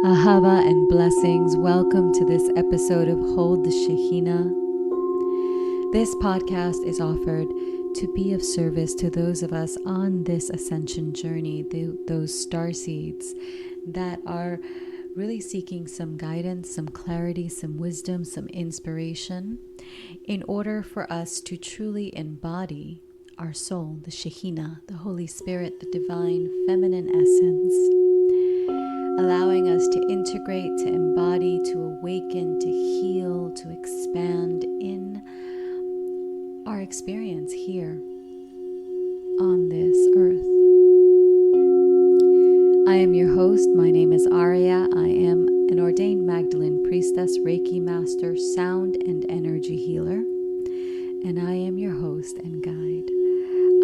Ahava and blessings. Welcome to this episode of Hold the Shekhinah. This podcast is offered to be of service to those of us on this ascension journey, those starseeds that are really seeking some guidance, some clarity, some wisdom, some inspiration in order for us to truly embody our soul, the Shekhinah, the Holy Spirit, the divine feminine essence, allowing us to integrate, to embody, to awaken, to heal, to expand in our experience here on this earth. I am your host. My name is Aurea. I am an ordained Magdalene priestess, Reiki master, sound and energy healer, and I am your host and guide.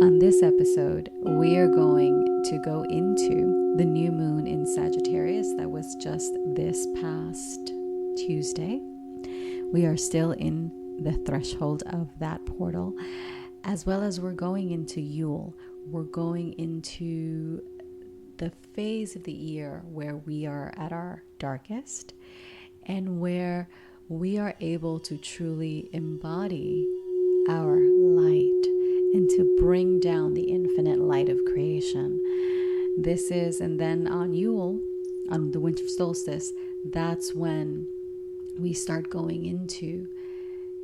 On this episode, we are going to go into the new moon in Sagittarius that was just this past Tuesday. We are still in the threshold of that portal, as well as we're going into Yule. We're going into the phase of the year where we are at our darkest and where we are able to truly embody our light and to bring down the infinite light of creation. This is, and then on Yule, on the Winter Solstice, that's when we start going into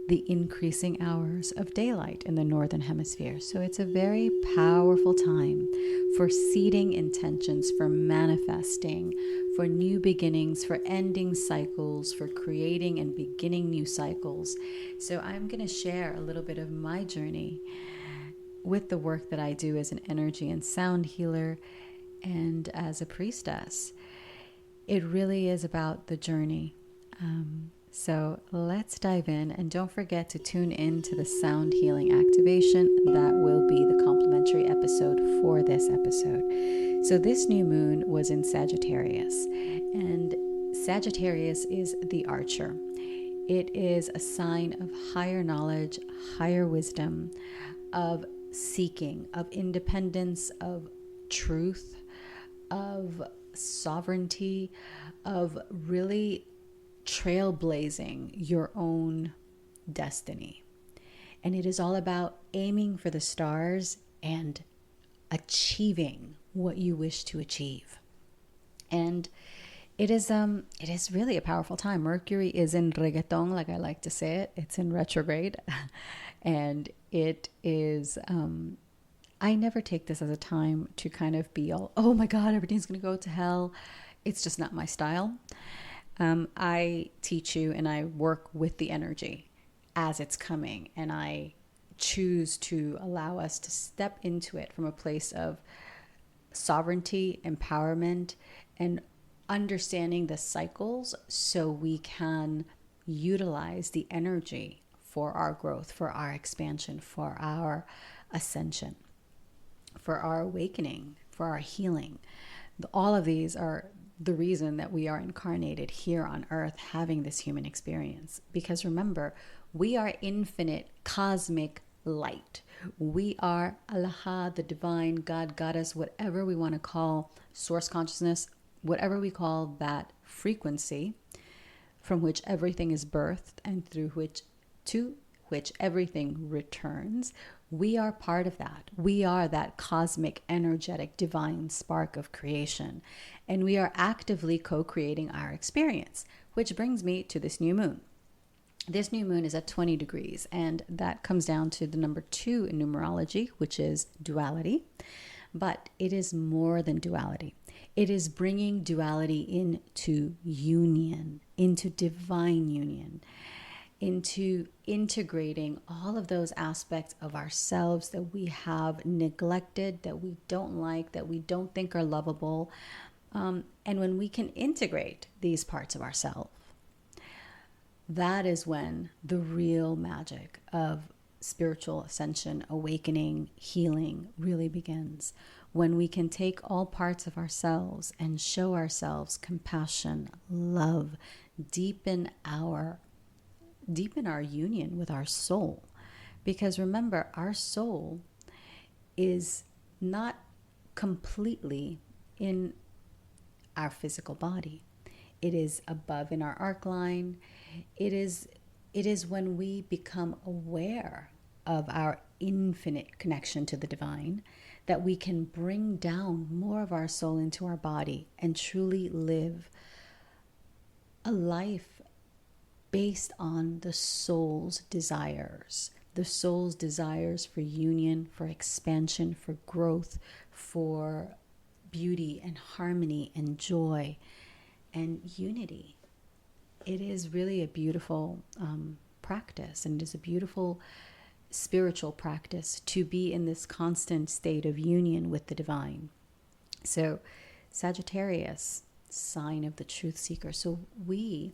the increasing hours of daylight in the Northern Hemisphere. So it's a very powerful time for seeding intentions, for manifesting, for new beginnings, for ending cycles, for creating and beginning new cycles. So I'm going to share a little bit of my journey with the work that I do as an energy and sound healer and as a priestess. It really is about the journey. So let's dive in, and don't forget to tune in to the sound healing activation. That will be the complimentary episode for this episode. So this new moon was in Sagittarius, and Sagittarius is the archer. It is a sign of higher knowledge, higher wisdom, of seeking, of independence, of truth, of sovereignty, of really trailblazing your own destiny. And it is all about aiming for the stars and achieving what you wish to achieve. And it is really a powerful time. Mercury is in reggaeton, like I like to say it. It's in retrograde. And it is, I never take this as a time to kind of be all, oh my God, everything's going to go to hell. It's just not my style. I teach you and I work with the energy as it's coming, and I choose to allow us to step into it from a place of sovereignty, empowerment, and understanding the cycles so we can utilize the energy for our growth, for our expansion, for our ascension, for our awakening, for our healing. All of these are the reason that we are incarnated here on earth having this human experience. Because remember, we are infinite cosmic light. We are Alaha, the divine God, goddess, whatever we want to call source consciousness, whatever we call that frequency from which everything is birthed and to which everything returns. We are part of that. We are that cosmic, energetic, divine spark of creation. And we are actively co-creating our experience, which brings me to this new moon. This new moon is at 20 degrees, and that comes down to the number 2 in numerology, which is duality. But it is more than duality. It is bringing duality into union, into divine union, into integrating all of those aspects of ourselves that we have neglected, that we don't like, that we don't think are lovable. And when we can integrate these parts of ourselves, that is when the real magic of spiritual ascension, awakening, healing really begins. When we can take all parts of ourselves and show ourselves compassion, love, deepen our union with our soul. Because remember, our soul is not completely in our physical body. It is above in our arc line. It is when we become aware of our infinite connection to the divine that we can bring down more of our soul into our body and truly live a life based on the soul's desires. The soul's desires for union, for expansion, for growth, for beauty and harmony and joy and unity. It is really a beautiful practice, and it is a beautiful spiritual practice to be in this constant state of union with the divine. So Sagittarius, sign of the truth seeker. So we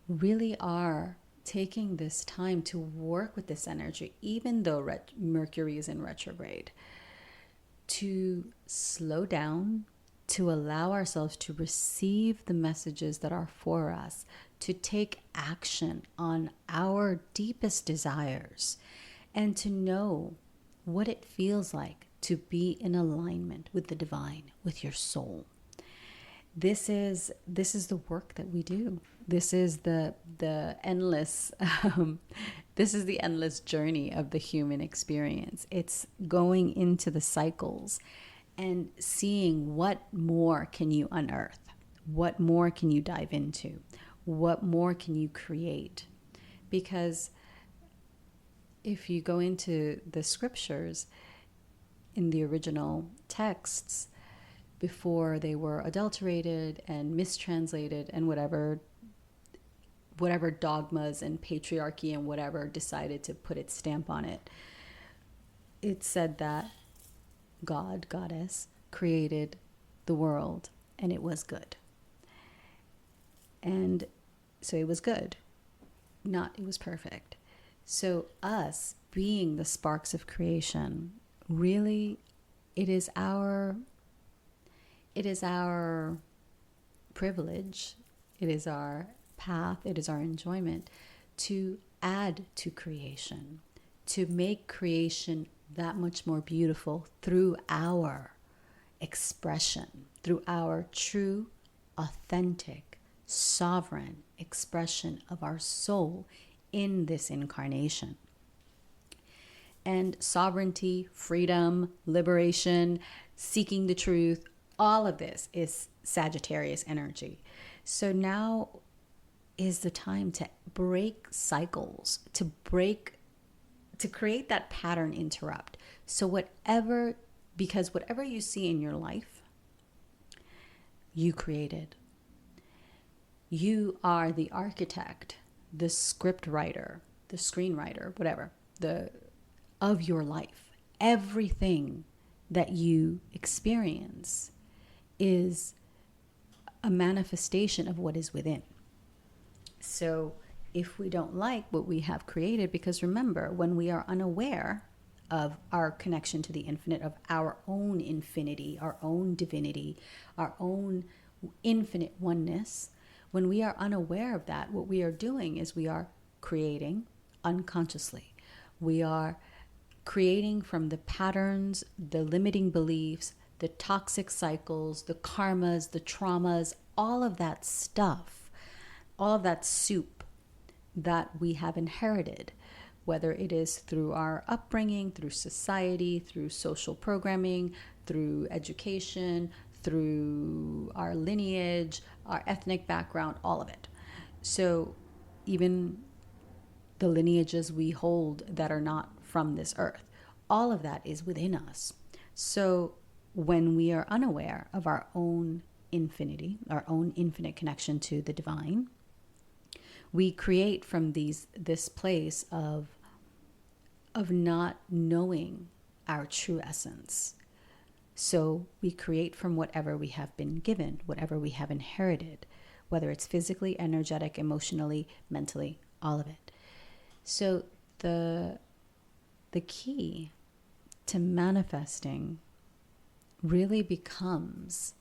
really are taking this time to work with this energy, even though Mercury is in retrograde, to slow down, to allow ourselves to receive the messages that are for us, to take action on our deepest desires, and to know what it feels like to be in alignment with the divine, with your soul. This is the work that we do. This is the endless this is the endless journey of the human experience. It's going into the cycles and seeing what more can you unearth, what more can you dive into, what more can you create. Because if you go into the scriptures in the original texts, before they were adulterated and mistranslated and whatever dogmas and patriarchy and whatever decided to put its stamp on it, it said that God, goddess, created the world and it was good. And so it was good, not it was perfect. So us being the sparks of creation, really, it is our privilege, it is our path, it is our enjoyment to add to creation, to make creation that much more beautiful through our expression, through our true, authentic, sovereign expression of our soul in this incarnation. And sovereignty, freedom, liberation, seeking the truth, all of this is Sagittarius energy. So now is the time to break cycles, to create that pattern interrupt. So because whatever you see in your life, you created. You are the architect, the script writer, the screenwriter, whatever, of your life. Everything that you experience is a manifestation of what is within. So if we don't like what we have created, because remember, when we are unaware of our connection to the infinite, of our own infinity, our own divinity, our own infinite oneness, when we are unaware of that, what we are doing is we are creating unconsciously. We are creating from the patterns, the limiting beliefs, the toxic cycles, the karmas, the traumas, all of that stuff, all of that soup that we have inherited, whether it is through our upbringing, through society, through social programming, through education, through our lineage, our ethnic background, all of it. So even the lineages we hold that are not from this earth, all of that is within us. So when we are unaware of our own infinity, our own infinite connection to the divine, we create from this place of not knowing our true essence. So we create from whatever we have been given, whatever we have inherited, whether it's physically, energetic, emotionally, mentally, all of it. So the key to manifesting really becomes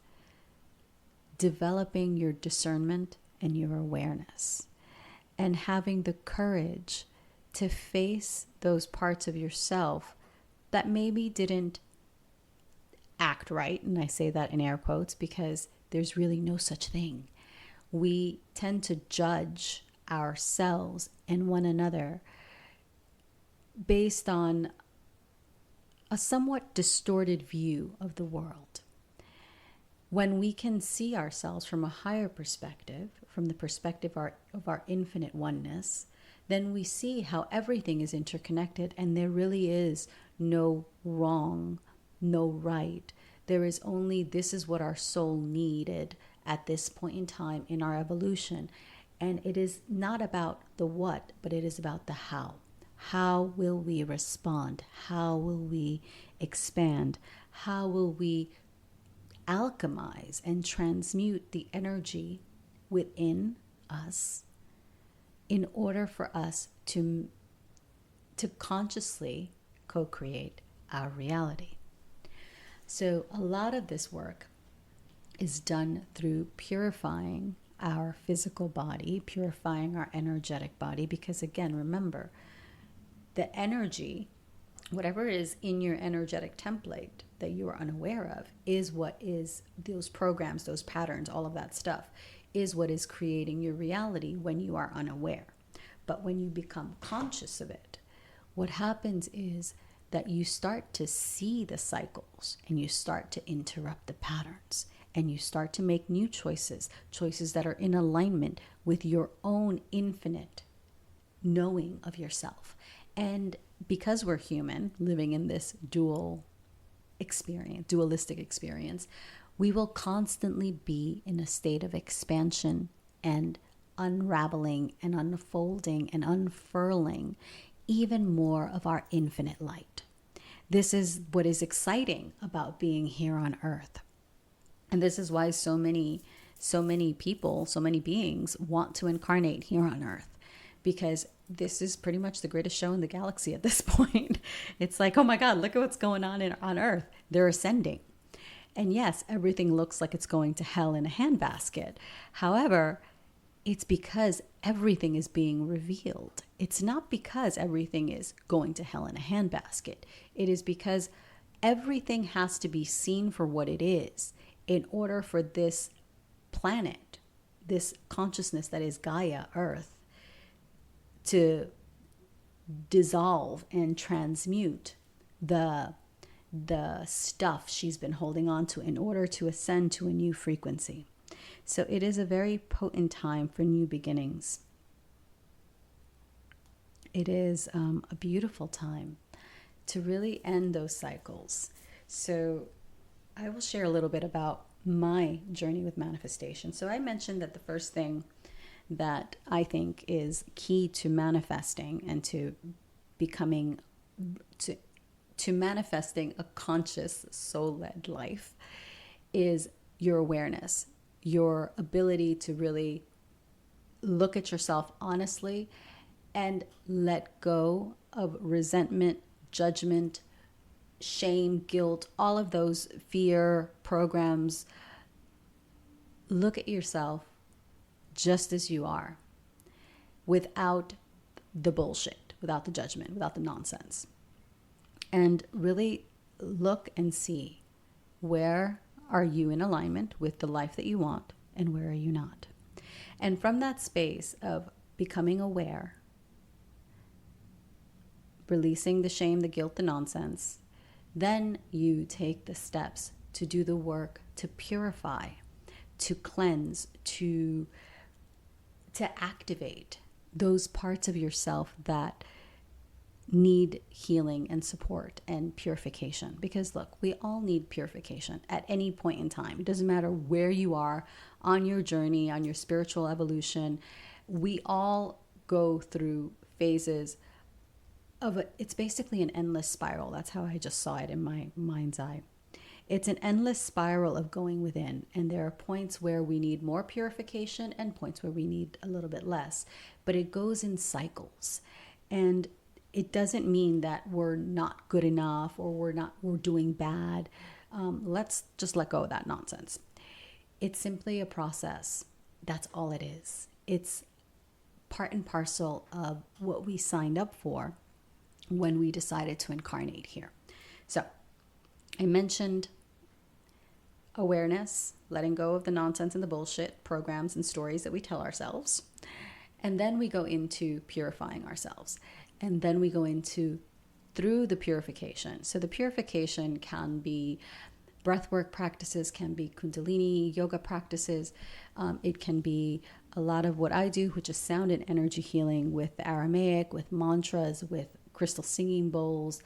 developing your discernment and your awareness, and having the courage to face those parts of yourself that maybe didn't act right. And I say that in air quotes because there's really no such thing. we tend to judge ourselves and one another based on a somewhat distorted view of the world. When we can see ourselves from a higher perspective, from the perspective of our infinite oneness, then we see how everything is interconnected and there really is no wrong, no right. There is only, this is what our soul needed at this point in time in our evolution. And it is not about the what, but it is about the how. How will we respond? How will we expand? How will we alchemize and transmute the energy within us in order for us to consciously co-create our reality? So a lot of this work is done through purifying our physical body, purifying our energetic body, because again, remember, the energy, whatever is in your energetic template that you are unaware of, is what is those programs, those patterns, all of that stuff, is what is creating your reality when you are unaware. But when you become conscious of it, what happens is that you start to see the cycles and you start to interrupt the patterns and you start to make new choices that are in alignment with your own infinite knowing of yourself. And because we're human, living in this dualistic experience, we will constantly be in a state of expansion and unraveling and unfolding and unfurling even more of our infinite light. This is what is exciting about being here on Earth. And this is why so many people, so many beings want to incarnate here on Earth, because this is pretty much the greatest show in the galaxy at this point. It's like, oh my God, look at what's going on on Earth. They're ascending. And yes, everything looks like it's going to hell in a handbasket. However, it's because everything is being revealed. It's not because everything is going to hell in a handbasket. It is because everything has to be seen for what it is in order for this planet, this consciousness that is Gaia, Earth, to dissolve and transmute the stuff she's been holding on to in order to ascend to a new frequency. So it is a very potent time for new beginnings. It is a beautiful time to really end those cycles. So I will share a little bit about my journey with manifestation. So I mentioned that the first thing that I think is key to manifesting and to becoming, to manifesting a conscious soul-led life is your awareness, your ability to really look at yourself honestly and let go of resentment, judgment, shame, guilt, all of those fear programs. Look at yourself just as you are, without the bullshit, without the judgment, without the nonsense. And really look and see, where are you in alignment with the life that you want and where are you not? And from that space of becoming aware, releasing the shame, the guilt, the nonsense, then you take the steps to do the work to purify, to cleanse, to activate those parts of yourself that need healing and support and purification. Because look, we all need purification at any point in time. It doesn't matter where you are on your journey, on your spiritual evolution. We all go through phases of it's basically an endless spiral. That's how I just saw it in my mind's eye. It's an endless spiral of going within, and there are points where we need more purification and points where we need a little bit less, but it goes in cycles. And it doesn't mean that we're not good enough or we're doing bad. Let's just let go of that nonsense. It's simply a process. That's all it is. It's part and parcel of what we signed up for when we decided to incarnate here. So I mentioned awareness, letting go of the nonsense and the bullshit programs and stories that we tell ourselves. And then we go into purifying ourselves. And then we go into through the purification. So the purification can be breathwork practices, can be Kundalini yoga practices. It can be a lot of what I do, which is sound and energy healing with Aramaic, with mantras, with crystal singing bowls,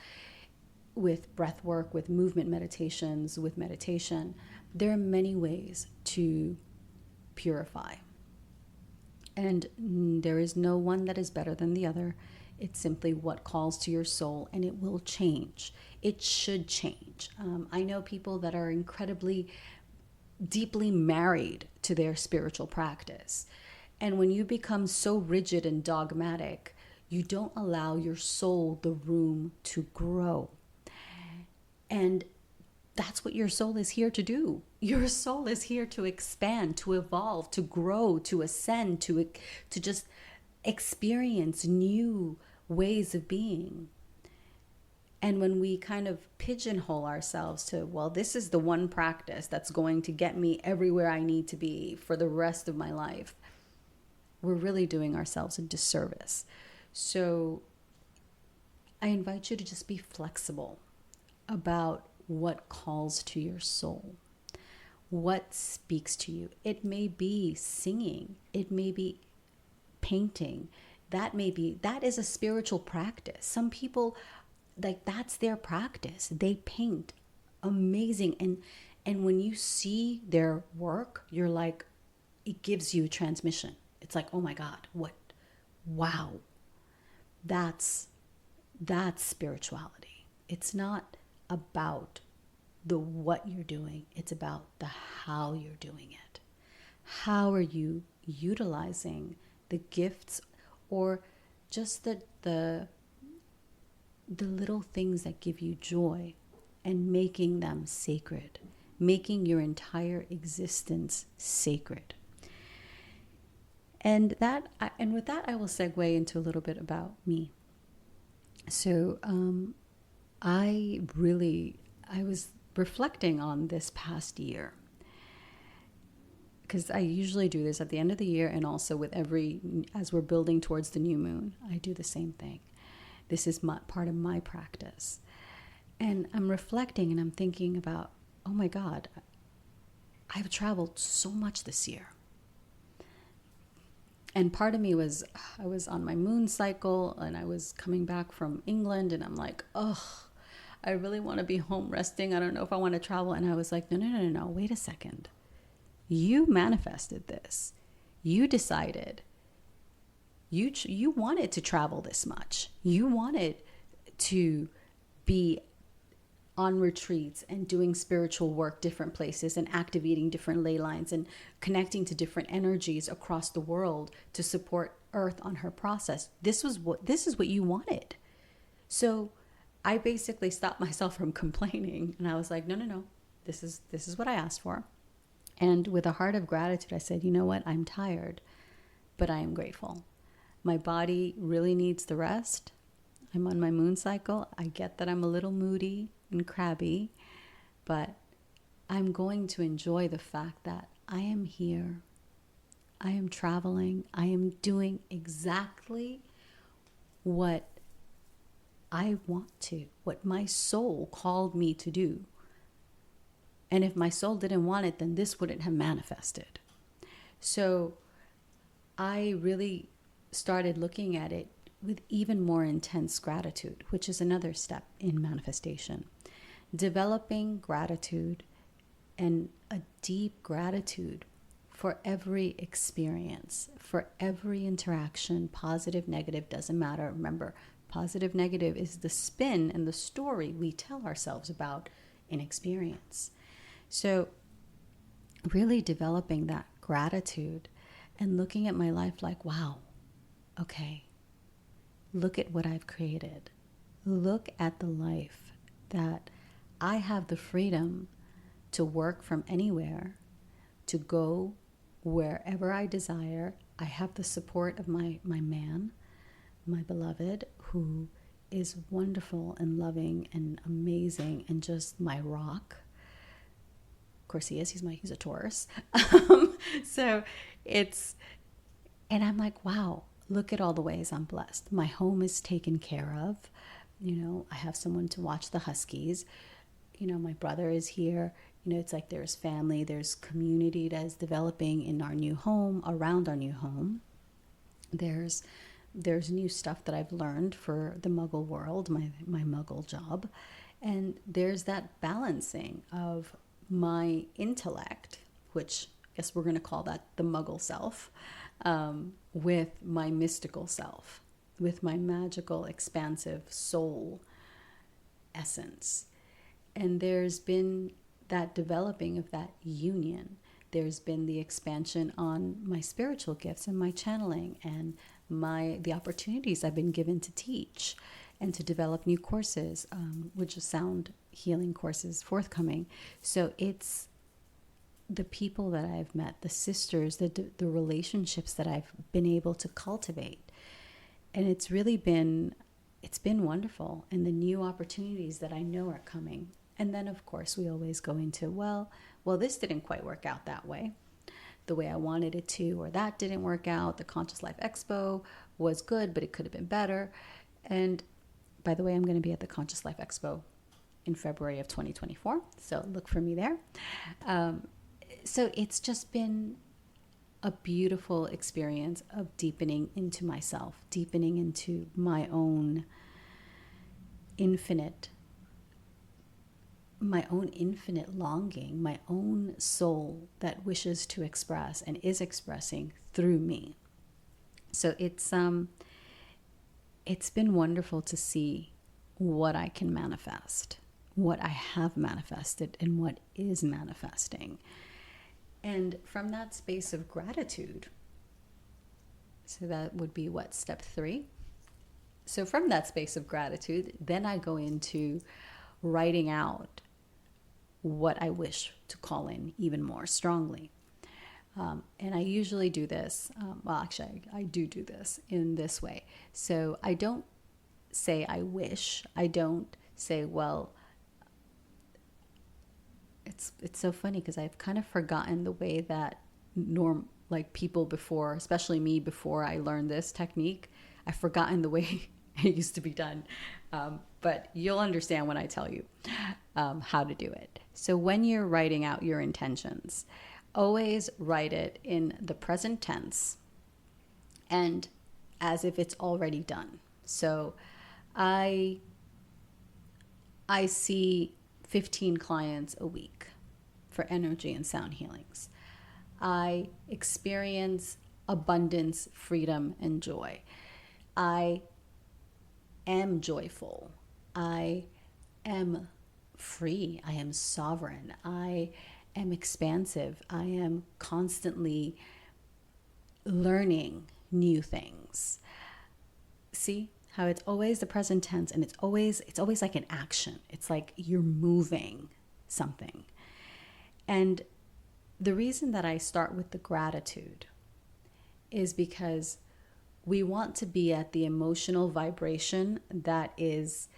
with breathwork, with movement meditations, with meditation. There are many ways to purify. And there is no one that is better than the other. It's simply what calls to your soul, and it will change. It should change. I know people that are incredibly deeply married to their spiritual practice. And when you become so rigid and dogmatic, you don't allow your soul the room to grow. And that's what your soul is here to do. Your soul is here to expand, to evolve, to grow, to ascend, to just experience new ways of being. And when we kind of pigeonhole ourselves to, well, this is the one practice that's going to get me everywhere I need to be for the rest of my life, we're really doing ourselves a disservice. So I invite you to just be flexible about what calls to your soul, what speaks to you. It may be singing, it may be painting, that is a spiritual practice. Some people, like, that's their practice. They paint amazing, and when you see their work, you're like, it gives you a transmission. It's like, oh my God, wow, that's spirituality. It's not about the what you're doing, it's about the how you're doing it. How are you utilizing the gifts, or just the little things that give you joy, and making them sacred, making your entire existence sacred. And with that, I will segue into a little bit about me. So I was reflecting on this past year, because I usually do this at the end of the year, and also as we're building towards the new moon, I do the same thing. This is part of my practice. And I'm reflecting and I'm thinking about, oh my God, I've traveled so much this year. And part of me was, I was on my moon cycle and I was coming back from England, and I'm like, I really want to be home resting. I don't know if I want to travel. And I was like, no, wait a second. You manifested this. You decided. You wanted to travel this much. You wanted to be on retreats and doing spiritual work different places, and activating different ley lines, and connecting to different energies across the world to support Earth on her process. This is what you wanted. So I basically stopped myself from complaining, and I was like, no, this is what I asked for. And with a heart of gratitude, I said, you know what? I'm tired, but I am grateful. My body really needs the rest. I'm on my moon cycle. I get that I'm a little moody and crabby, but I'm going to enjoy the fact that I am here. I am traveling. I am doing exactly what I want to, what my soul called me to do. And if my soul didn't want it, then this wouldn't have manifested. So I really started looking at it with even more intense gratitude, which is another step in manifestation. Developing gratitude, and a deep gratitude for every experience, for every interaction, positive, negative, doesn't matter. Remember, positive, negative is the spin and the story we tell ourselves about an experience. So really developing that gratitude and looking at my life like, wow, okay, look at what I've created. Look at the life that I have the freedom to work from anywhere, to go wherever I desire. I have the support of my man, my beloved, who is wonderful and loving and amazing and just my rock. course he is. He's a Taurus. So it's, and I'm like, wow, look at all the ways I'm blessed. My home is taken care of. I have someone to watch the Huskies. My brother is here. It's like there's family, there's community that is developing in our new home, around our new home. There's new stuff that I've learned for the Muggle world, my Muggle job. And there's that balancing of my intellect, which I guess we're going to call that the Muggle self, with my mystical self, with my magical, expansive soul essence. And there's been that developing of that union. There's been the expansion on my spiritual gifts and my channeling and the opportunities I've been given to teach and to develop new courses, which are sound healing courses forthcoming. So it's the people that I've met, the sisters, the relationships that I've been able to cultivate. And it's been wonderful. And the new opportunities that I know are coming. And then, of course, we always go into, well, this didn't quite work out that way, the way I wanted it to, or that didn't work out. The Conscious Life Expo was good, but it could have been better. And by the way, I'm going to be at the Conscious Life Expo in February of 2024. So look for me there. So it's just been a beautiful experience of deepening into myself, deepening into my own infinite longing, my own soul that wishes to express and is expressing through me. So it's been wonderful to see what I can manifest, what I have manifested, and what is manifesting. And from that space of gratitude, so that would be step 3. So from that space of gratitude, then I go into writing out what I wish to call in even more strongly. And I usually do this, I do this in this way. So I don't say I wish. I don't say, well, it's so funny because I've kind of forgotten the way that people before, especially me before I learned this technique, I've forgotten the way it used to be done. But you'll understand when I tell you how to do it. So when you're writing out your intentions, always write it in the present tense and as if it's already done. So I see 15 clients a week for energy and sound healings. I experience abundance, freedom, and joy. I am joyful. I am free. I am sovereign. I am expansive. I am constantly learning new things. See how it's always the present tense, and it's always like an action. It's like you're moving something. And the reason that I start with the gratitude is because we want to be at the emotional vibration that is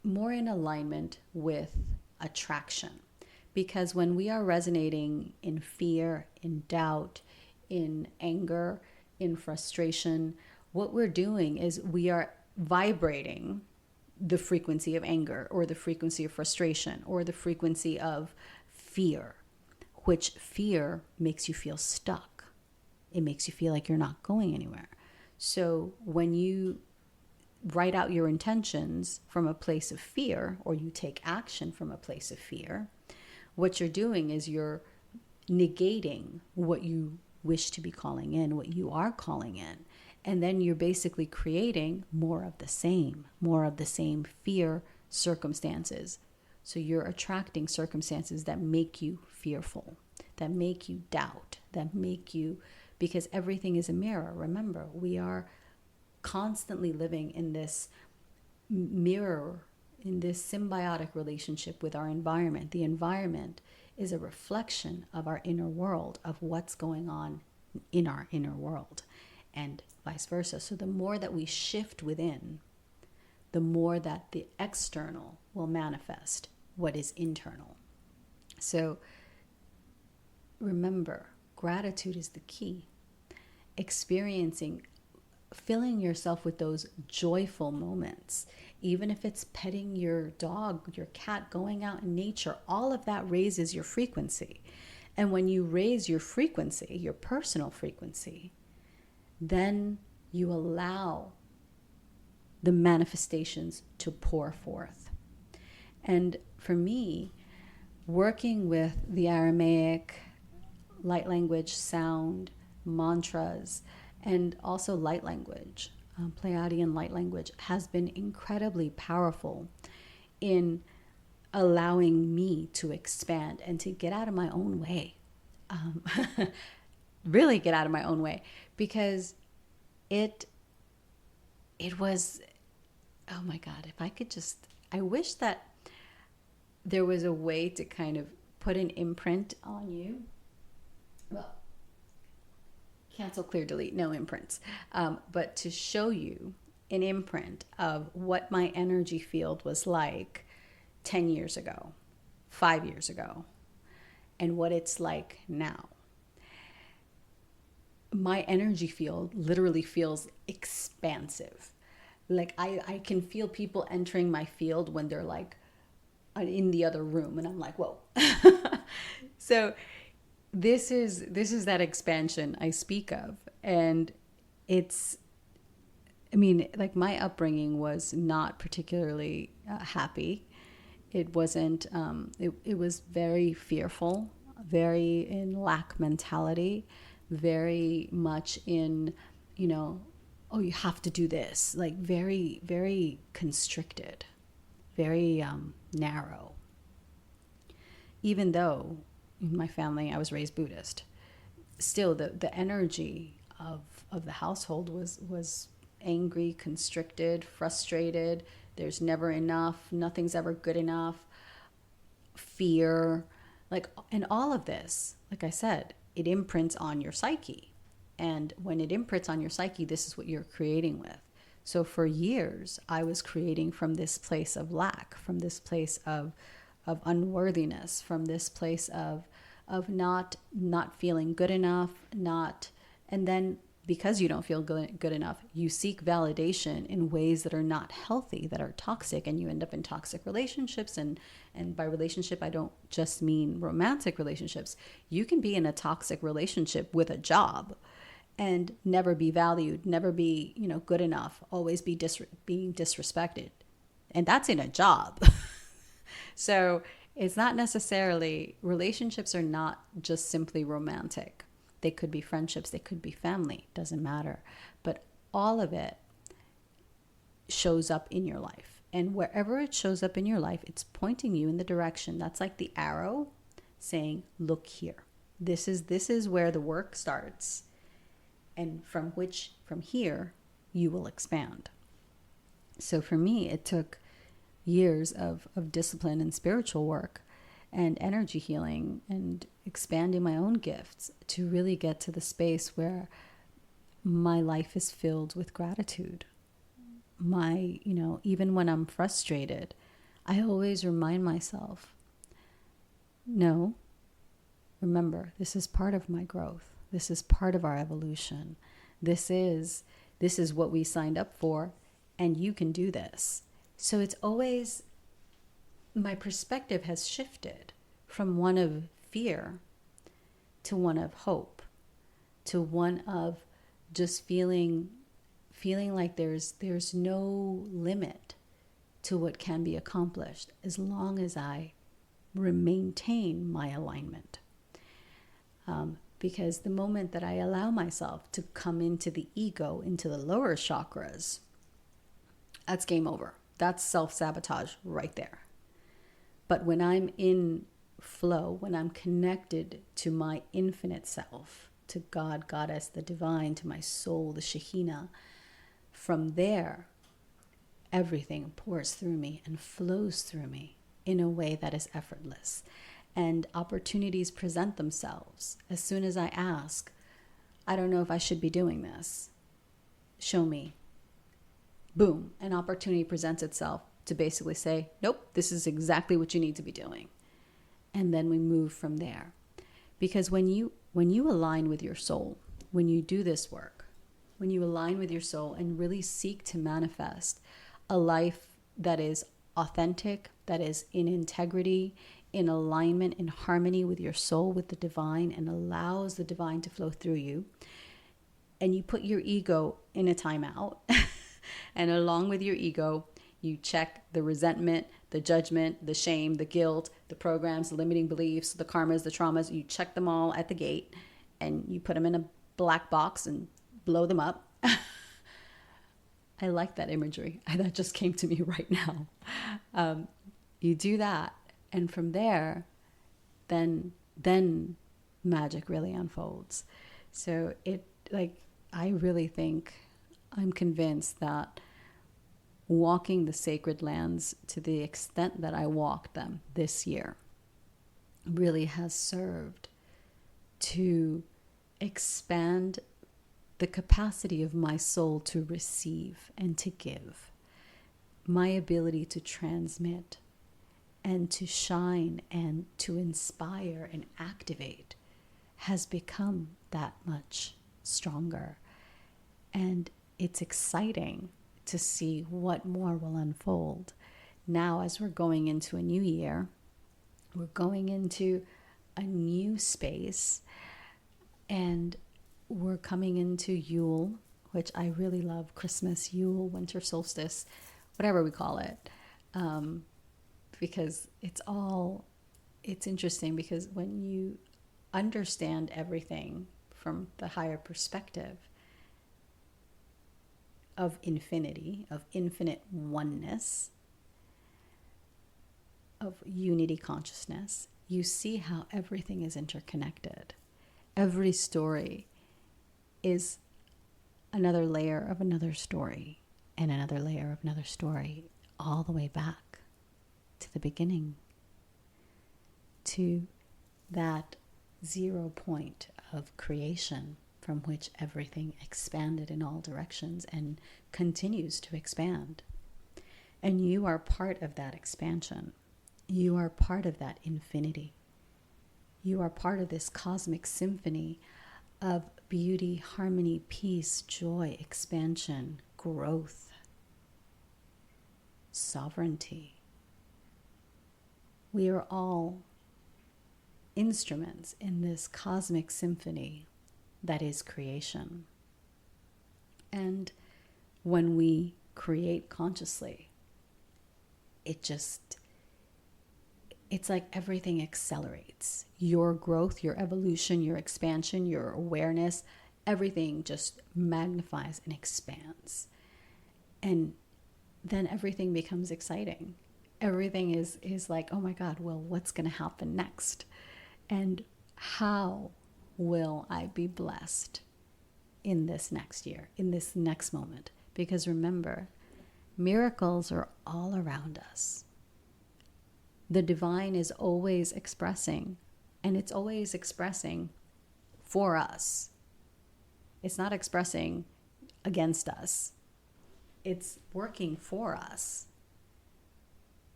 more in alignment with attraction. Because when we are resonating in fear, in doubt, in anger, in frustration, what we're doing is we are vibrating the frequency of anger or the frequency of frustration or the frequency of fear, which fear makes you feel stuck. It makes you feel like you're not going anywhere. So when you write out your intentions from a place of fear, or you take action from a place of fear, what you're doing is you're negating what you wish to be calling in, what you are calling in. And then you're basically creating more of the same fear circumstances. So you're attracting circumstances that make you fearful, that make you doubt, that make you, because everything is a mirror. Remember, we are constantly living in this mirror, in this symbiotic relationship with our environment. The environment is a reflection of our inner world, of what's going on in our inner world, and vice versa. So the more that we shift within, the more that the external will manifest what is internal. So remember, gratitude is the key. Experiencing, filling yourself with those joyful moments, even if it's petting your dog, your cat, going out in nature, all of that raises your frequency. And when you raise your frequency, your personal frequency, then you allow the manifestations to pour forth. And for me, working with the Aramaic light language, sound, mantras, and also light language, Pleiadian light language, has been incredibly powerful in allowing me to expand and to get out of my own way. Really get out of my own way, because it was, oh my God, if I could just, I wish that there was a way to kind of put an imprint on you. Well, cancel, clear, delete, no imprints. But to show you an imprint of what my energy field was like 10 years ago, 5 years ago, and what it's like now. My energy field literally feels expansive. Like I can feel people entering my field when they're like in the other room, and I'm like, whoa. So this is that expansion I speak of. And it's, I mean, like, my upbringing was not particularly happy. It wasn't, it was very fearful, very in lack mentality, very much in, oh, you have to do this, like very, very constricted, very narrow. Even though in my family I was raised Buddhist, still the energy of the household was angry, constricted, frustrated. There's never enough. Nothing's ever good enough. Fear, and all of this, like I said, it imprints on your psyche. And when it imprints on your psyche, this is what you're creating with. So for years, I was creating from this place of lack, from this place of unworthiness, from this place of not feeling good enough, and then because you don't feel good enough, you seek validation in ways that are not healthy, that are toxic, and you end up in toxic relationships. And by relationship, I don't just mean romantic relationships. You can be in a toxic relationship with a job and never be valued, never be, good enough, always be being disrespected. And that's in a job. So it's not necessarily, relationships are not just simply romantic. They could be friendships, they could be family, doesn't matter. But all of it shows up in your life. And wherever it shows up in your life, it's pointing you in the direction. That's like the arrow saying, look here. This is where the work starts. And from here, you will expand. So for me, it took years of discipline and spiritual work and energy healing and expanding my own gifts to really get to the space where my life is filled with gratitude. Even when I'm frustrated, I always remind myself, no, remember, this is part of my growth. This is part of our evolution. This is what we signed up for, and you can do this. So it's always, my perspective has shifted from one of fear to one of hope, to one of just feeling like there's no limit to what can be accomplished as long as I maintain my alignment. Because the moment that I allow myself to come into the ego, into the lower chakras, that's game over. That's self-sabotage right there. But when I'm in flow, when I'm connected to my infinite self, to God, Goddess, the divine, to my soul, the Shekhinah, from there, everything pours through me and flows through me in a way that is effortless. And opportunities present themselves. As soon as I ask, I don't know if I should be doing this. Show me. Boom, an opportunity presents itself to basically say, nope, this is exactly what you need to be doing. and then we move from there. Because when you align with your soul, when you do this work, when you align with your soul and really seek to manifest a life that is authentic, that is in integrity, in alignment, in harmony with your soul, with the divine, and allows the divine to flow through you, and you put your ego in a timeout, and along with your ego, you check the resentment, the judgment, the shame, the guilt, the programs, the limiting beliefs, the karmas, the traumas, you check them all at the gate, and you put them in a black box and blow them up. I like that imagery. That just came to me right now. You do that, and from there, then magic really unfolds. So I really think, I'm convinced that walking the sacred lands to the extent that I walked them this year really has served to expand the capacity of my soul to receive and to give, my ability to transmit and to shine and to inspire and activate has become that much stronger. And it's exciting to see what more will unfold. Now, as we're going into a new year, we're going into a new space, and we're coming into Yule, which I really love. Christmas, Yule, Winter Solstice, whatever we call it. Because it's interesting, because when you understand everything from the higher perspective of infinity, of infinite oneness, of unity consciousness, you see how everything is interconnected. Every story is another layer of another story, and another layer of another story, all the way back to the beginning, to that 0 point of creation from which everything expanded in all directions and continues to expand. And you are part of that expansion. You are part of that infinity. You are part of this cosmic symphony of beauty, harmony, peace, joy, expansion, growth, sovereignty. We are all instruments in this cosmic symphony that is creation. And when we create consciously, it's like everything accelerates. Your growth, your evolution, your expansion, your awareness, everything just magnifies and expands. And then everything becomes exciting. Everything is like, oh my God, well, what's going to happen next? And how will I be blessed in this next year, in this next moment? Because remember, miracles are all around us. The divine is always expressing, and it's always expressing for us. It's not expressing against us. It's working for us.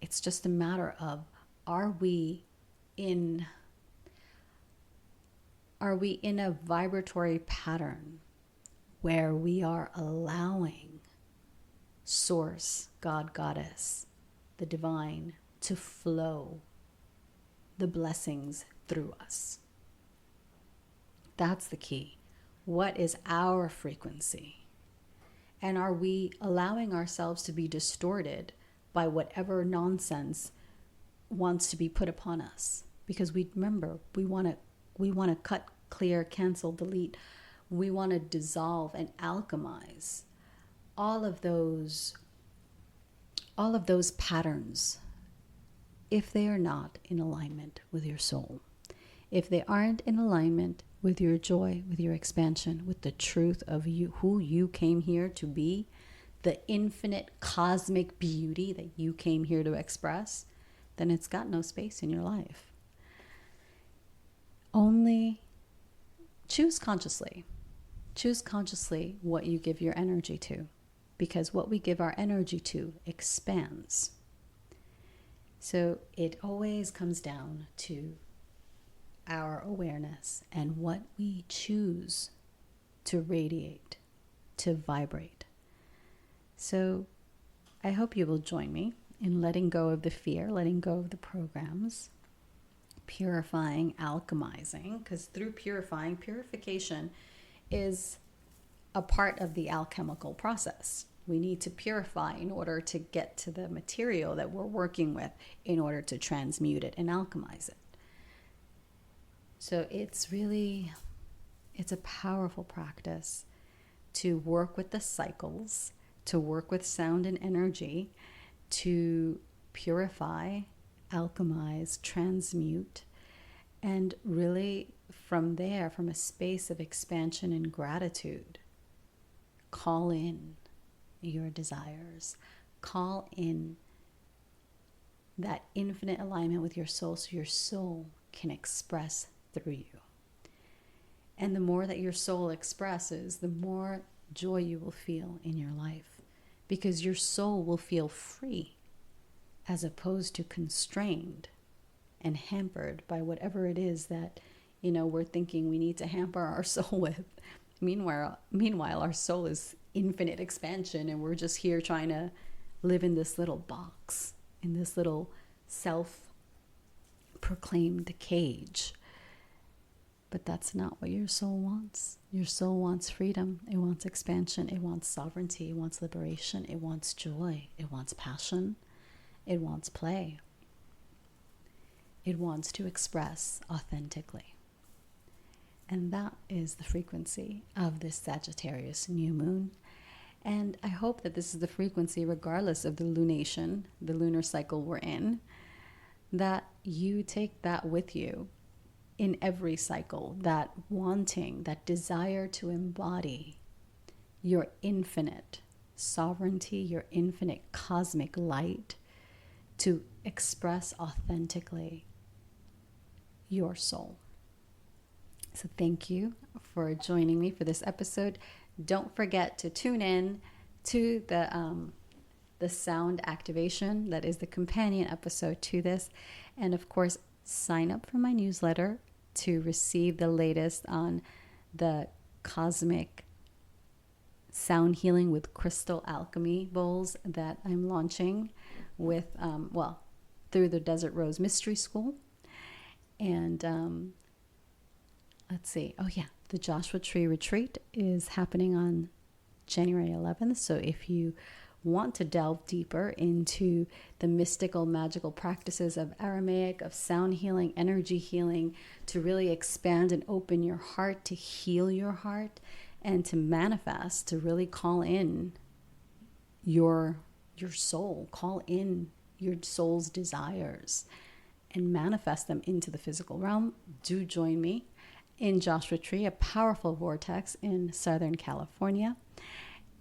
It's just a matter of, are we in a vibratory pattern where we are allowing Source, God, Goddess, the divine, to flow the blessings through us? That's the key. What is our frequency? And are we allowing ourselves to be distorted by whatever nonsense wants to be put upon us? Because we want to cut, clear, cancel, delete. We want to dissolve and alchemize all of those patterns, if they are not in alignment with your soul. If they aren't in alignment with your joy, with your expansion, with the truth of you, who you came here to be, the infinite cosmic beauty that you came here to express, then it's got no space in your life. Only choose consciously. Choose consciously what you give your energy to, because what we give our energy to expands. So it always comes down to our awareness and what we choose to radiate, to vibrate. So I hope you will join me in letting go of the fear, letting go of the programs, purifying, alchemizing, because through purification is a part of the alchemical process. We need to purify in order to get to the material that we're working with in order to transmute it and alchemize it. So it's a powerful practice to work with the cycles, to work with sound and energy, to purify, alchemize, transmute, and really from there, from a space of expansion and gratitude, call in your desires, call in that infinite alignment with your soul so your soul can express through you. And the more that your soul expresses, the more joy you will feel in your life, because your soul will feel free as opposed to constrained and hampered by whatever it is that, we're thinking we need to hamper our soul with. Meanwhile, our soul is infinite expansion, and we're just here trying to live in this little box, in this little self-proclaimed cage. But that's not what your soul wants. Your soul wants freedom. It wants expansion. It wants sovereignty. It wants liberation. It wants joy. It wants passion. It wants play. It wants to express authentically. And that is the frequency of this Sagittarius New Moon. And I hope that this is the frequency, regardless of the lunation, the lunar cycle we're in, that you take that with you in every cycle, that wanting, that desire to embody your infinite sovereignty, your infinite cosmic light, to express authentically your soul. So thank you for joining me for this episode. Don't forget to tune in to the sound activation that is the companion episode to this. And of course, sign up for my newsletter to receive the latest on the cosmic sound healing with crystal alchemy bowls that I'm launching with, through the Desert Rose Mystery School. And let's see. Oh yeah, the Joshua Tree Retreat is happening on January 11th. So if you want to delve deeper into the mystical, magical practices of Aramaic, of sound healing, energy healing, to really expand and open your heart, to heal your heart, and to manifest, to really call in your soul, call in your soul's desires and manifest them into the physical realm, do join me in Joshua Tree, a powerful vortex in Southern California.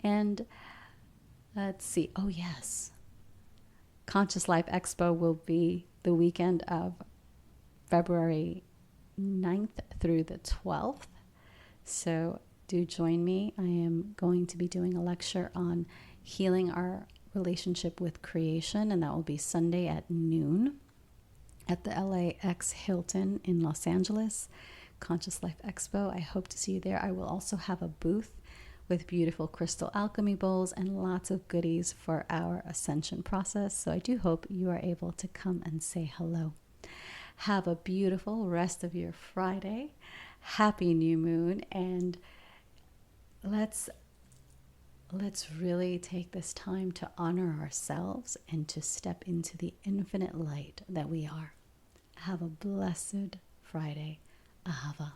And let's see. Oh, yes. Conscious Life Expo will be the weekend of February 9th through the 12th. So do join me. I am going to be doing a lecture on healing our relationship with creation, and that will be Sunday at noon at the LAX Hilton in Los Angeles. Conscious Life Expo. I hope to see you there. I will also have a booth with beautiful crystal alchemy bowls and lots of goodies for our ascension process. So I do hope you are able to come and say hello. Have a beautiful rest of your Friday. Happy new moon. And let's really take this time to honor ourselves and to step into the infinite light that we are. Have a blessed Friday. Ahava.